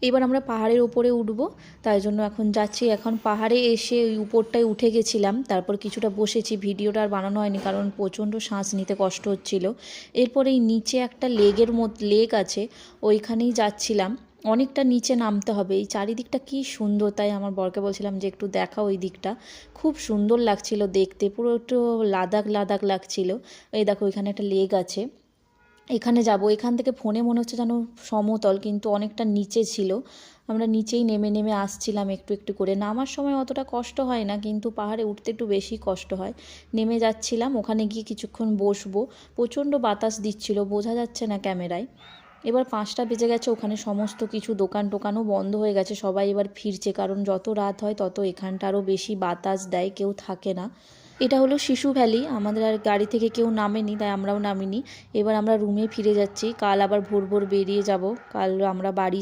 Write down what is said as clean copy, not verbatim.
এবার আমরা পাহাড়ের উপরে উঠব, তাই জন্য এখন যাচ্ছি। এখন পাহাড়ে এসে ওই উপরটায় উঠে গেছিলাম, তারপর কিছুটা বসেছি, ভিডিওটা আর বানানো হয়নি কারণ প্রচণ্ড শ্বাস নিতে কষ্ট হচ্ছিল। এরপরে এই নিচে একটা লেক আছে, ওইখানেই যাচ্ছিলাম। অনেকটা নিচে নামতে হবে, এই চারিদিকটা কি সুন্দর, তাই আমার বরকে বলছিলাম যে একটু দেখা ওই দিকটা। খুব সুন্দর লাগছিল দেখতে, পুরো একটু লাদাখ লাদাখ লাগছিল। এই দেখো এখানে একটা লেক আছে, এখানে যাব। এখান থেকে ফোনে মনে হচ্ছে যেন সমতল, কিন্তু অনেকটা নিচে ছিল। আমরা নিচেই নেমে নেমে আসছিলাম একটু একটু করে। নামার সময় অতটা কষ্ট হয় না, কিন্তু পাহাড়ে উঠতে একটু বেশি কষ্ট হয়। নেমে যাচ্ছিলাম, ওখানে গিয়ে কিছুক্ষণ বসবো। প্রচণ্ড বাতাস দিচ্ছিল, বোঝা যাচ্ছে না ক্যামেরায়। এবার 5টা বেজে গেছে, ওখানে সমস্ত কিছু দোকান টোকানও বন্ধ হয়ে গেছে, সবাই এবার ফিরছে, কারণ যত রাত হয় তত এখানটা আরও বেশি বাতাস দেয়, কেউ থাকে না। এটা হলো শিশু ভ্যালি, আমাদের আর গাড়ি থেকে কেউ নামেনি, তাই আমরাও নামিনি। এবার আমরা রুমে ফিরে যাচ্ছি, কাল আবার ভোর ভোর বেরিয়ে যাব। কাল আমরা বাড়ি